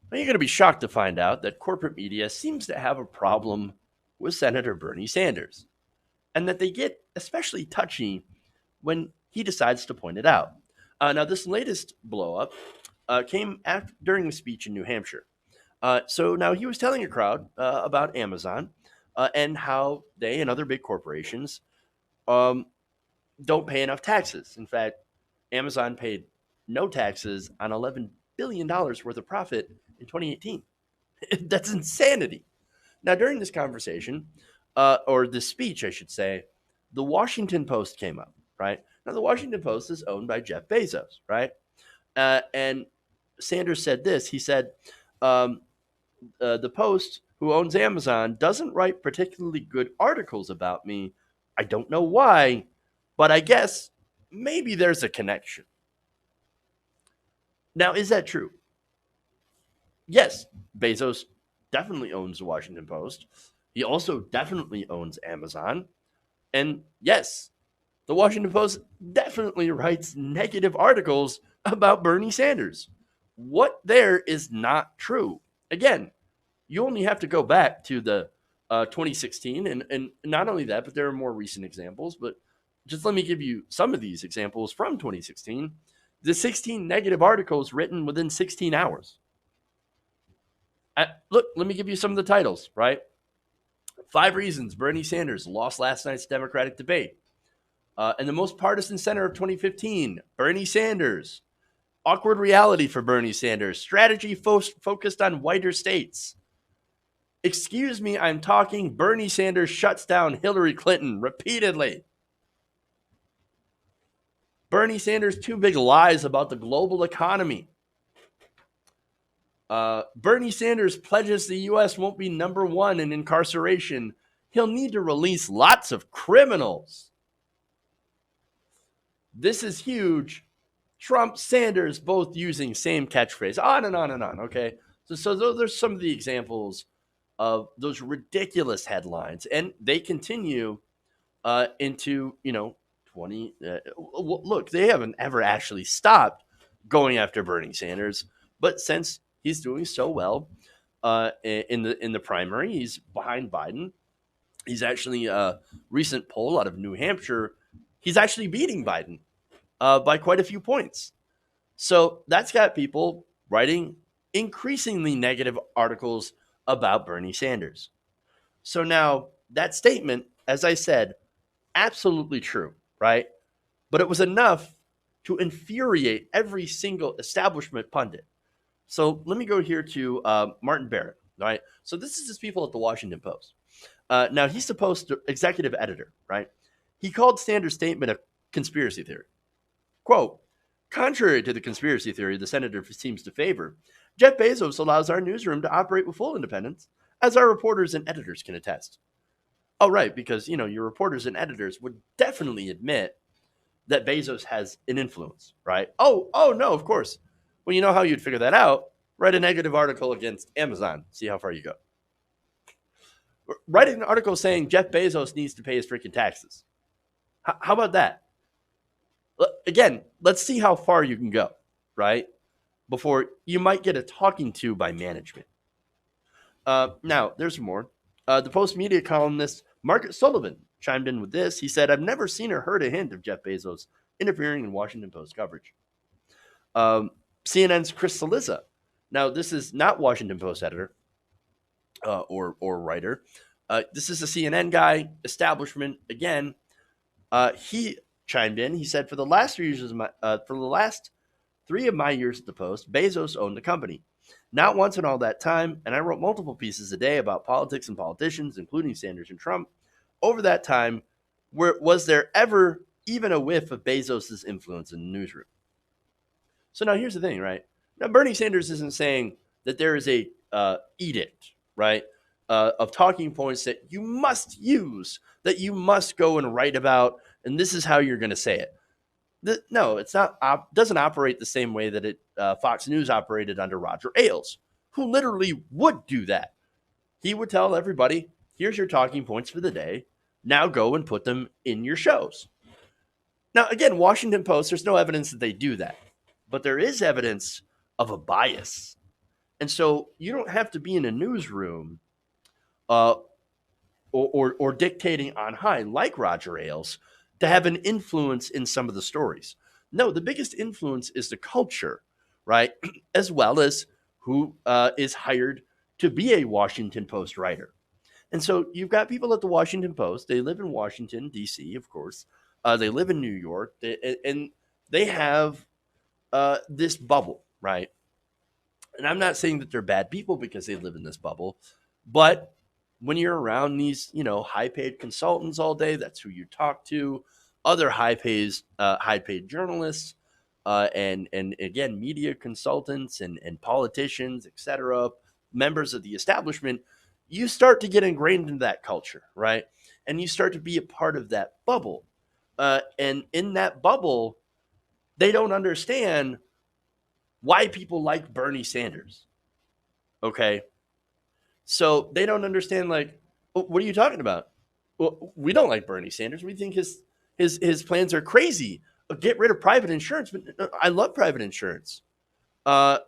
Now, you're going to be shocked to find out that corporate media seems to have a problem with Senator Bernie Sanders, and that they get especially touchy when he decides to point it out. Now, this latest blowup came during a speech in New Hampshire. So now he was telling a crowd about Amazon and how they and other big corporations um, don't pay enough taxes. In fact, Amazon paid no taxes on $11 billion worth of profit in 2018. That's insanity. Now, during this conversation, or this speech, I should say, the Washington Post came up, right? Now, the Washington Post is owned by Jeff Bezos, right? And Sanders said this. He said, um, the Post, who owns Amazon, doesn't write particularly good articles about me. I don't know why, but I guess maybe there's a connection. Now, is that true? Yes, Bezos definitely owns the Washington Post. He also definitely owns Amazon. And yes, the Washington Post definitely writes negative articles about Bernie Sanders. What there is not true. Again, you only have to go back to the 2016, and not only that, but there are more recent examples. But just let me give you some of these examples from 2016. The 16 negative articles written within 16 hours. Look, let me give you some of the titles, right? 5 reasons Bernie Sanders lost last night's Democratic debate. And the most partisan center of 2015, Bernie Sanders. Awkward reality for Bernie Sanders. Strategy focused on whiter states. Excuse me, I'm talking. Bernie Sanders shuts down Hillary Clinton repeatedly. Bernie Sanders' two big lies about the global economy. Bernie Sanders pledges the U.S. won't be number one in incarceration. He'll need to release lots of criminals. This is huge. Trump, Sanders, both using same catchphrase. On and on and on. Okay, so those are some of the examples of those ridiculous headlines, and they continue into 20. Look, they haven't ever actually stopped going after Bernie Sanders, but since he's doing so well in the primary, he's behind Biden. He's actually a recent poll out of New Hampshire. He's actually beating Biden by quite a few points. So that's got people writing increasingly negative articles about Bernie Sanders. So now that statement, as I said, absolutely true, right? But it was enough to infuriate every single establishment pundit. So let me go here to Martin Barrett, right? So this is his people at the Washington Post. Now he's supposed to executive editor, right? He called Sanders' statement a conspiracy theory. Quote, contrary to the conspiracy theory the senator seems to favor, Jeff Bezos allows our newsroom to operate with full independence, as our reporters and editors can attest. Oh, right, because, your reporters and editors would definitely admit that Bezos has an influence, right? Oh, no, of course. Well, you know how you'd figure that out? Write a negative article against Amazon. See how far you go. Write an article saying Jeff Bezos needs to pay his freaking taxes. How about that? Again, let's see how far you can go, right? Before you might get a talking to by management. Now, there's more. The Post media columnist Margaret Sullivan chimed in with this. He said, I've never seen or heard a hint of Jeff Bezos interfering in Washington Post coverage. CNN's Chris Cillizza. Now, this is not Washington Post editor or writer. This is a CNN guy, establishment. Again, he chimed in. He said, for the last 3 of my years at the Post, Bezos owned the company. Not once in all that time, and I wrote multiple pieces a day about politics and politicians, including Sanders and Trump. Over that time, was there ever even a whiff of Bezos' influence in the newsroom? So now here's the thing, right? Now Bernie Sanders isn't saying that there is a edict, right, of talking points that you must use, that you must go and write about, and this is how you're going to say it. No, it's not. Doesn't operate the same way that Fox News operated under Roger Ailes, who literally would do that. He would tell everybody, "Here's your talking points for the day. Now go and put them in your shows." Now, again, Washington Post. There's no evidence that they do that, but there is evidence of a bias. And so you don't have to be in a newsroom uh, or dictating on high like Roger Ailes to have an influence in some of the stories. No, the biggest influence is the culture, right? As well as who is hired to be a Washington Post writer. And so you've got people at the Washington Post. They live in Washington, D.C., of course. They live in New York. And they have this bubble, right? And I'm not saying that they're bad people because they live in this bubble, but when you're around these, high paid consultants all day, that's who you talk to. Other high paid journalists, and again, media consultants and politicians, etc., members of the establishment, you start to get ingrained into that culture, right? And you start to be a part of that bubble. And in that bubble, they don't understand why people like Bernie Sanders. Okay. So they don't understand, like, what are you talking about? Well, we don't like Bernie Sanders. We think his plans are crazy. Get rid of private insurance. But I love private insurance. Uh,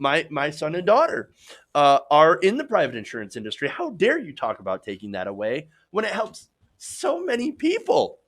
my son and daughter are in the private insurance industry. How dare you talk about taking that away when it helps so many people?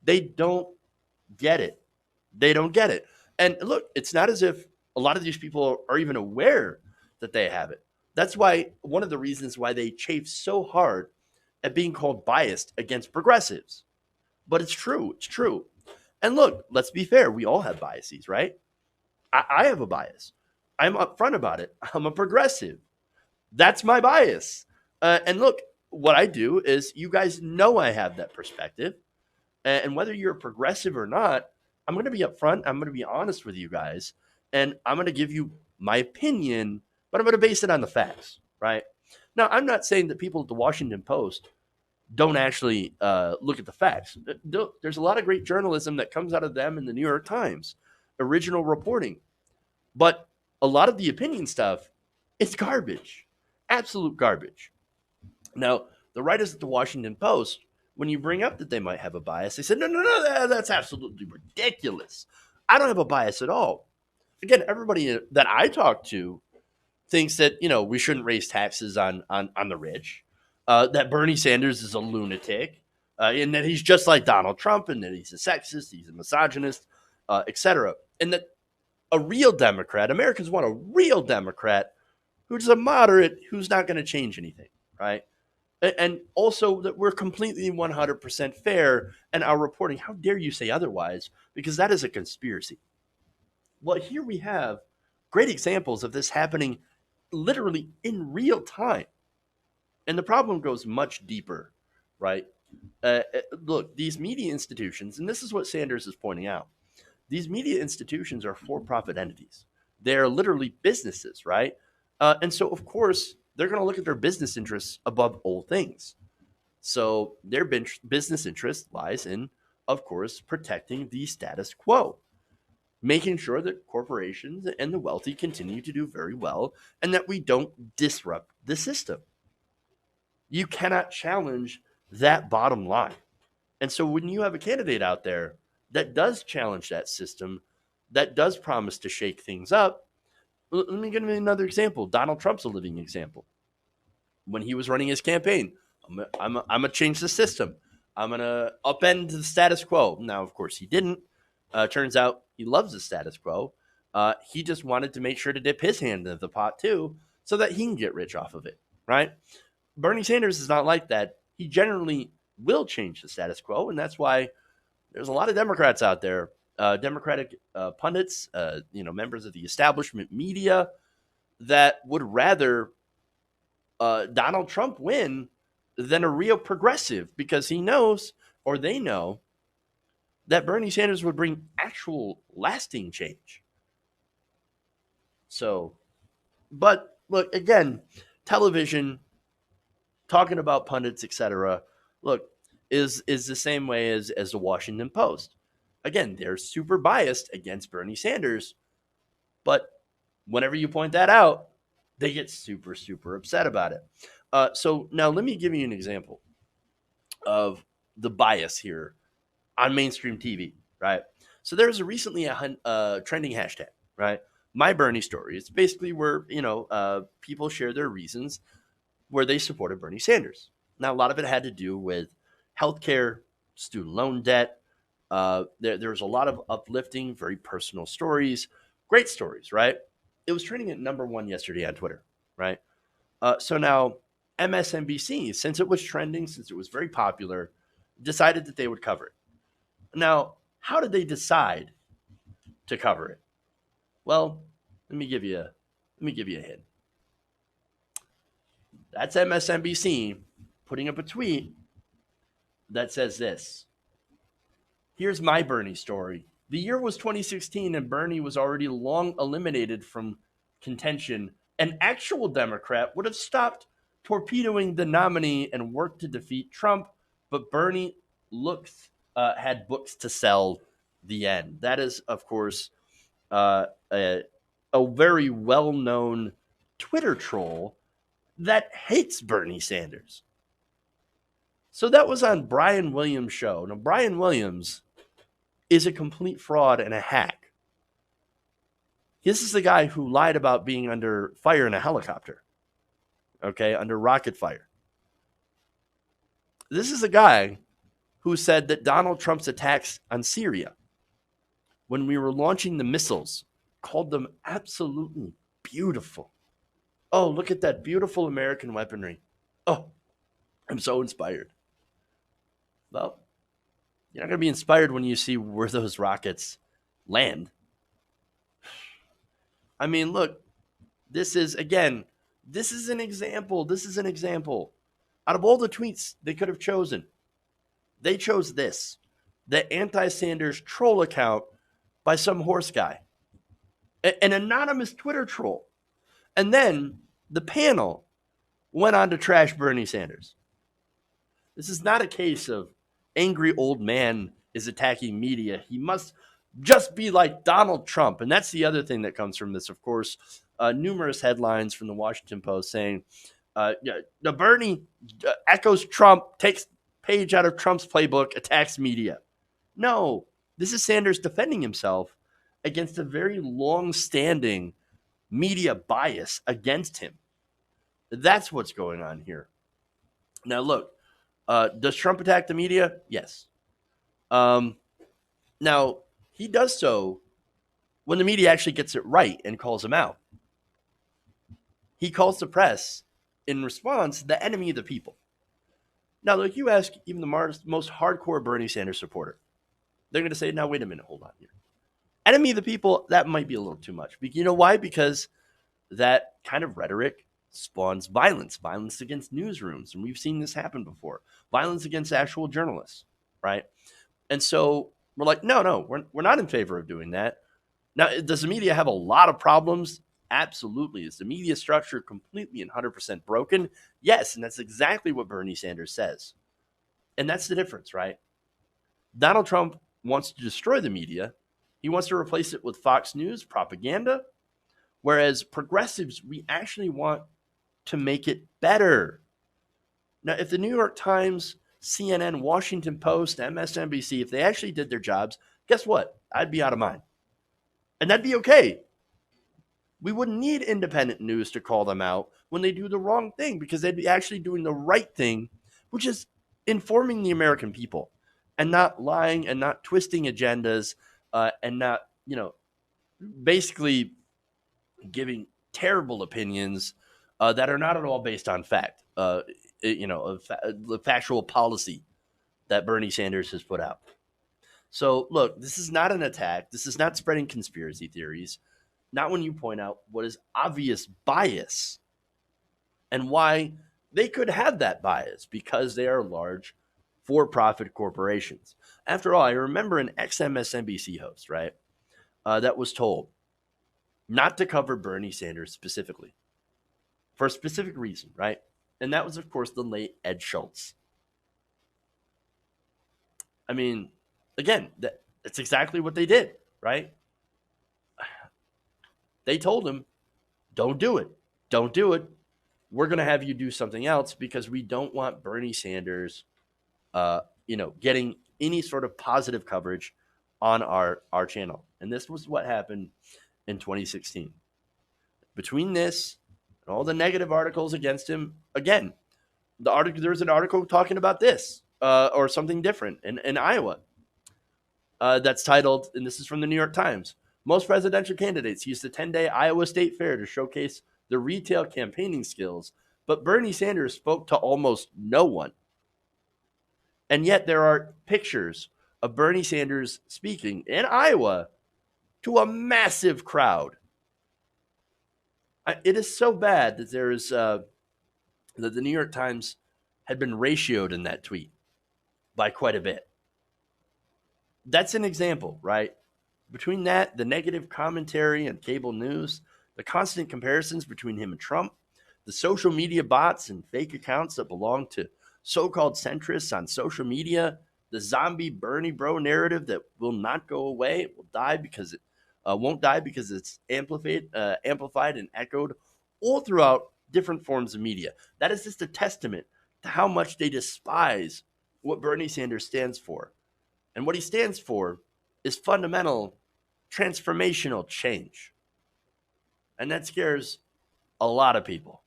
They don't get it. They don't get it. And look, it's not as if a lot of these people are even aware that they have it. That's why one of the reasons why they chafe so hard at being called biased against progressives. But it's true. It's true. And look, let's be fair. We all have biases, right? I have a bias. I'm upfront about it. I'm a progressive. That's my bias. And look, what I do is you guys know I have that perspective. And whether you're progressive or not, I'm going to be upfront. I'm going to be honest with you guys. And I'm going to give you my opinion, but I'm going to base it on the facts, right? Now, I'm not saying that people at the Washington Post don't actually look at the facts. There's a lot of great journalism that comes out of them in the New York Times, original reporting. But a lot of the opinion stuff, it's garbage, absolute garbage. Now, the writers at the Washington Post, when you bring up that they might have a bias, they said, no, no, no, that's absolutely ridiculous. I don't have a bias at all. Again, everybody that I talk to thinks that, we shouldn't raise taxes on the rich, that Bernie Sanders is a lunatic, and that he's just like Donald Trump, and that he's a sexist, he's a misogynist, etc. And that a real Democrat, Americans want a real Democrat who's a moderate, who's not going to change anything, right? And also that we're completely 100% fair in our reporting. How dare you say otherwise? Because that is a conspiracy. Well, here we have great examples of this happening literally in real time. And the problem goes much deeper, right? Look, these media institutions, and this is what Sanders is pointing out, these media institutions are for profit entities. They're literally businesses, right? And so, of course, they're going to look at their business interests above all things. So, their business interest lies in, of course, protecting the status quo, making sure that corporations and the wealthy continue to do very well and that we don't disrupt the system. You cannot challenge that bottom line. And so when you have a candidate out there that does challenge that system, that does promise to shake things up, let me give you another example. Donald Trump's a living example. When he was running his campaign, I'm going to change the system. I'm going to upend the status quo. Now, of course, he didn't. Turns out he loves the status quo. He just wanted to make sure to dip his hand into the pot too, so that he can get rich off of it, right? Bernie Sanders is not like that. He generally will change the status quo, and that's why there's a lot of Democrats out there, Democratic pundits, members of the establishment media that would rather Donald Trump win than a real progressive because he knows, or they know, that Bernie Sanders would bring actual lasting change. So, but look, again, television, talking about pundits, etc. Look, is the same way as the Washington Post. Again, they're super biased against Bernie Sanders, but whenever you point that out, they get super, super upset about it. So now let me give you an example of the bias here on mainstream TV, right? So there's recently a trending hashtag, right? My Bernie story. It's basically where, people share their reasons where they supported Bernie Sanders. Now, a lot of it had to do with healthcare, student loan debt. There's a lot of uplifting, very personal stories, great stories, right? It was trending at number one yesterday on Twitter, right? So now MSNBC, since it was trending, since it was very popular, decided that they would cover it. Now, how did they decide to cover it? Well, let me give you a hint. That's MSNBC putting up a tweet that says this. Here's my Bernie story. The year was 2016, and Bernie was already long eliminated from contention. An actual Democrat would have stopped torpedoing the nominee and worked to defeat Trump, but Bernie had books to sell. The end. That is, of course, uh, a, a very well-known Twitter troll that hates Bernie Sanders. So that was on Brian Williams' show. Now, Brian Williams is a complete fraud and a hack. This is the guy who lied about being under fire in a helicopter, okay, under rocket fire. This is a guy who said that Donald Trump's attacks on Syria, when we were launching the missiles, called them absolutely beautiful. Oh, look at that beautiful American weaponry. Oh, I'm so inspired. Well, you're not going to be inspired when you see where those rockets land. I mean, look, this is an example. This is an example. Out of all the tweets they could have chosen, they chose this, the anti-Sanders troll account by some horse guy, an anonymous Twitter troll. And then the panel went on to trash Bernie Sanders. This is not a case of angry old man is attacking media. He must just be like Donald Trump. And that's the other thing that comes from this, of course. Numerous headlines from the Washington Post saying, the Bernie echoes Trump, takes page out of Trump's playbook, attacks media. No, this is Sanders defending himself against a very long-standing media bias against him. That's what's going on here. Now, look, does Trump attack the media? Yes. Now, he does so when the media actually gets it right and calls him out. He calls the press, in response, the enemy of the people. Now, look, you ask even the most hardcore Bernie Sanders supporter, they're going to say, now, wait a minute, hold on here. Enemy of the people, that might be a little too much. You know why? Because that kind of rhetoric spawns violence against newsrooms. And we've seen this happen before. Violence against actual journalists, right? And so we're like, no, we're not in favor of doing that. Now, does the media have a lot of problems? Absolutely. Is the media structure completely and 100% broken? Yes, and that's exactly what Bernie Sanders says. And that's the difference, right? Donald Trump wants to destroy the media. He wants to replace it with Fox News propaganda, whereas progressives, we actually want to make it better. Now, if the New York Times, CNN, Washington Post, MSNBC, if they actually did their jobs, guess what? I'd be out of mine. And that'd be okay. We wouldn't need independent news to call them out when they do the wrong thing, because they'd be actually doing the right thing, which is informing the American people and not lying and not twisting agendas and not, basically giving terrible opinions that are not at all based on fact, the factual policy that Bernie Sanders has put out. So, look, this is not an attack. This is not spreading conspiracy theories. Not when you point out what is obvious bias and why they could have that bias, because they are large for-profit corporations. After all, I remember an ex-MSNBC host, right, that was told not to cover Bernie Sanders specifically for a specific reason, right? And that was, of course, the late Ed Schultz. I mean, again, that's exactly what they did, right? They told him, don't do it. Don't do it. We're going to have you do something else because we don't want Bernie Sanders, getting any sort of positive coverage on our channel. And this was what happened in 2016. Between this and all the negative articles against him, again, there's an article talking about this or something different in Iowa that's titled, and this is from the New York Times, most presidential candidates use the 10-day Iowa State Fair to showcase their retail campaigning skills, but Bernie Sanders spoke to almost no one. And yet there are pictures of Bernie Sanders speaking in Iowa to a massive crowd. It is so bad that there is that the New York Times had been ratioed in that tweet by quite a bit. That's an example, right? Between that, the negative commentary on cable news, the constant comparisons between him and Trump, the social media bots and fake accounts that belong to so-called centrists on social media, the zombie Bernie bro narrative that will not go away, it will die because it won't die because it's amplified and echoed all throughout different forms of media. That is just a testament to how much they despise what Bernie Sanders stands for. And what he stands for is fundamental, transformational change. And that scares a lot of people.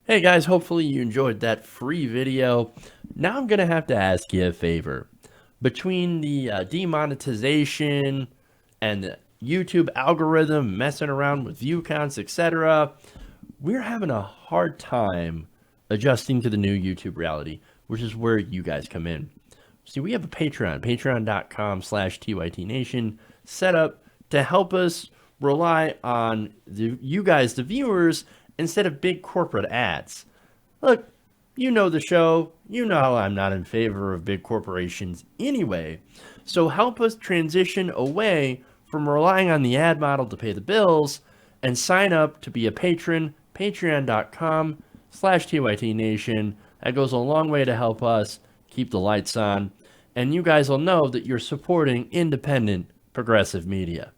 Hey guys, hopefully you enjoyed that free video. Now I'm going to have to ask you a favor. Between the demonetization and the YouTube algorithm messing around with view counts, etc., we're having a hard time adjusting to the new YouTube reality, which is where you guys come in. See, we have a Patreon, patreon.com/TYTNation, set up to help us rely on you guys, the viewers, instead of big corporate ads. Look, you know the show. You know how I'm not in favor of big corporations anyway. So help us transition away from relying on the ad model to pay the bills and sign up to be a patron, patreon.com/TYTNation. That goes a long way to help us keep the lights on. And you guys will know that you're supporting independent, progressive media.